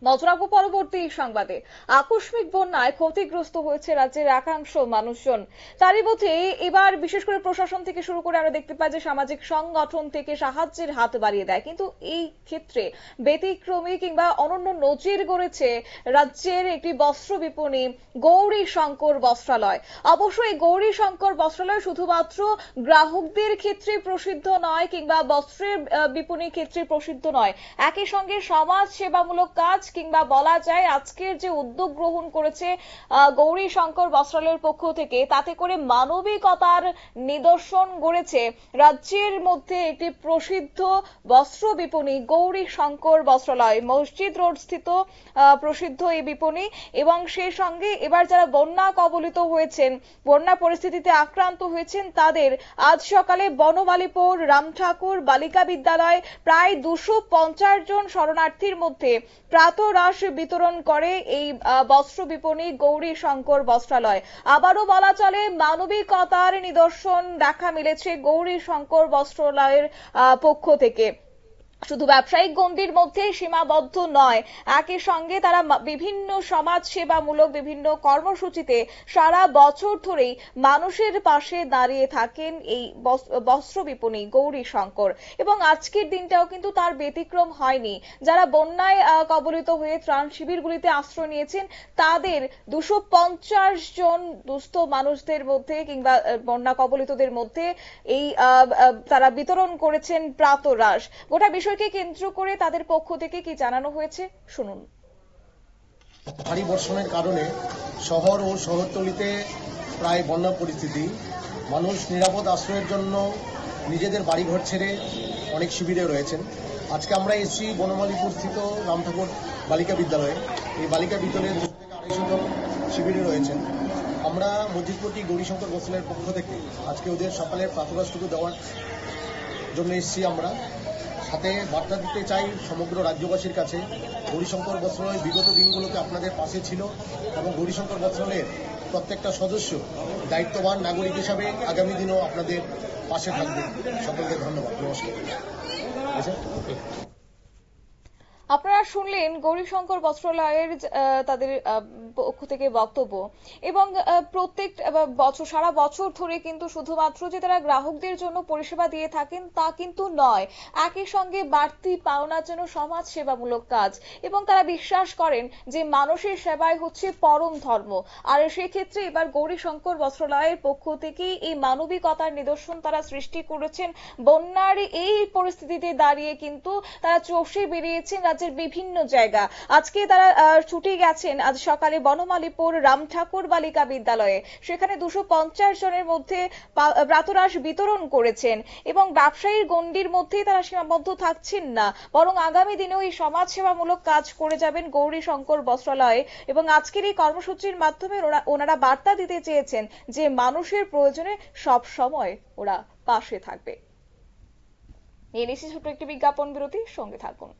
নজর রাখবো পরবর্তী সংবাদে। আকস্মিক বন্যায় ক্ষতিগ্রস্ত হয়েছে রাজ্যের একাংশ মানুষজন। তারই মধ্যে এবার বিশেষ করে প্রশাসন থেকে শুরু করে আমরা দেখতে পাই যে সামাজিক সংগঠন থেকে সাহায্যের হাত বাড়িয়ে দেয়, কিন্তু এই ক্ষেত্রে ব্যতিক্রমী কিংবা অনন্য নজির গড়েছে রাজ্যের একটি বস্ত্র বিপণী গৌরী শঙ্কর বস্ত্রালয়। অবশ্যই গৌরী শঙ্কর বস্ত্রালয় শুধুমাত্র গ্রাহকদের ক্ষেত্রে প্রসিদ্ধ নয় কিংবা বস্ত্রের বিপণী ক্ষেত্রে প্রসিদ্ধ নয়, একই সঙ্গে সমাজ সেবামূলক কাজ কিংবা বলা যায় আজকের যে উদ্যোগ গ্রহণ করেছে গৌরী শঙ্কর বস্ত্রালয়ের পক্ষ থেকে, তাতে করে মানবিকতার নিদর্শন গড়েছে রাজ্যের মধ্যে একটি প্রসিদ্ধ বস্ত্র বিপণী গৌরী শঙ্কর বস্ত্রালয়। মসজিদ রোড স্থিত প্রসিদ্ধ এই বিপণী, এবং সেই সঙ্গে এবার যারা বন্যা কবলিত হয়েছেন, বন্যা পরিস্থিতিতে আক্রান্ত হয়েছেন, তাদের আজ সকালে বনমালীপুর রামঠাকুর বালিকা বিদ্যালয় প্রায় 250 জন শরণার্থীর মধ্যে প্রাতরাশ বিতরণ করে এই বস্ত্র বিপণী গৌরী শঙ্কর বস্ত্রালয়। আবারও বলা চলে মানবিকতার নিদর্শন দেখা মিলেছে গৌরী শঙ্কর বস্ত্রালয়ের পক্ষ থেকে। শুধু ব্যবসায়িক গণ্ডির মধ্যে সীমাবদ্ধ নয়, একই সঙ্গে তারা বিভিন্ন সমাজ সেবামূলক বিভিন্ন কর্মসূচিতে সারা বছর ধরেই মানুষের পাশে দাঁড়িয়ে থাকেন এই বস্ত্র বিপণী গৌরী শঙ্কর। এবং আজকের দিনটাও কিন্তু তার ব্যতিক্রম হয়নি। যারা বন্যায় কবলিত হয়ে ত্রাণ শিবিরগুলিতে আশ্রয় নিয়েছেন, তাদের 250 জন দুস্থ মানুষদের মধ্যে কিংবা বন্যা কবলিতদের মধ্যে এই তারা বিতরণ করেছেন প্রাতরাশ। গোটা বিষয়কে কেন্দ্র করে তাদের পক্ষ থেকে কি জানানো হয়েছে শুনুন। ভারী বর্ষণের কারণে শহর ও শহরতলিতে প্রায় বন্যা পরিস্থিতি। মানুষ নিরাপদ আশ্রয়ের জন্য নিজেদের বাড়িঘর ছেড়ে অনেক শিবিরে রয়েছেন। আজকে আমরা এসেছি বনমালীপুর স্থিত রামঠাকুর বালিকা বিদ্যালয়ে। এই বালিকা বিদ্যালয়ের 200 থেকে 250 জন শিবিরে রয়েছেন। আমরা মসজিদপট্টি গৌরীশঙ্কর বস্ত্রালয়ের পক্ষ থেকে আজকে ওদের সকালের প্রাতরাশটুকু দেওয়ার জন্য এসেছি। আমরা সাথে বার্তা দিতে চাই সমগ্র রাজ্যবাসীর কাছে, গৌরীশঙ্কর বস্ত্রালয় বিগত দিনগুলোতে আপনাদের পাশে ছিল এবং গৌরীশঙ্কর বস্ত্রালয়ের প্রত্যেকটা সদস্য দায়িত্ববান নাগরিক হিসাবে আগামী দিনেও আপনাদের পাশে থাকবে। সকলকে ধন্যবাদ, নমস্কার। আপনারা শুনলেন গৌরী শঙ্কর বস্ত্রালয়ের তাদের পক্ষ থেকে বক্তব্য। এবং প্রত্যেক বছর সারা বছর ধরে কিন্তু শুধুমাত্র যে তারা গ্রাহকদের জন্য পরিষেবা দিয়ে থাকেন তা কিন্তু নয়, একই সঙ্গে বাড়তি পাওনা যেন সমাজ সেবামূলক কাজ, এবং তারা বিশ্বাস করেন যে মানুষের সেবাই হচ্ছে পরম ধর্ম। আর সেক্ষেত্রে এবার গৌরী শঙ্কর বস্ত্রালয়ের পক্ষ থেকে এই মানবিকতার নিদর্শন তারা সৃষ্টি করেছেন। বন্যার এই পরিস্থিতিতে দাঁড়িয়ে কিন্তু তারা চষে বেরিয়েছেন রাজ্যের বিভিন্ন জায়গা। আজকে তারা ছুটে গেছেন আজ সকালে বনমালীপুর রামঠাকুর বালিকা বিদ্যালয়ে, সেখানে 250 জনের মধ্যে প্রাতরাশ বিতরণ করেছেন। এবং ব্যবসায়ীর গণ্ডির মধ্যেই তারা সীমাবদ্ধ থাকছেন না, বরং আগামী দিনেও এই সমাজ সেবামূলক কাজ করে যাবেন গৌরী শঙ্কর বস্ত্রালয়ে। এবং আজকের এই কর্মসূচির মাধ্যমে ওনারা বার্তা দিতে চেয়েছেন যে মানুষের প্রয়োজনে সব সময় ওরা পাশে থাকবে। নিয়ে নিচ্ছি ছোট্ট একটি বিজ্ঞাপন বিরতি, সঙ্গে থাকুন।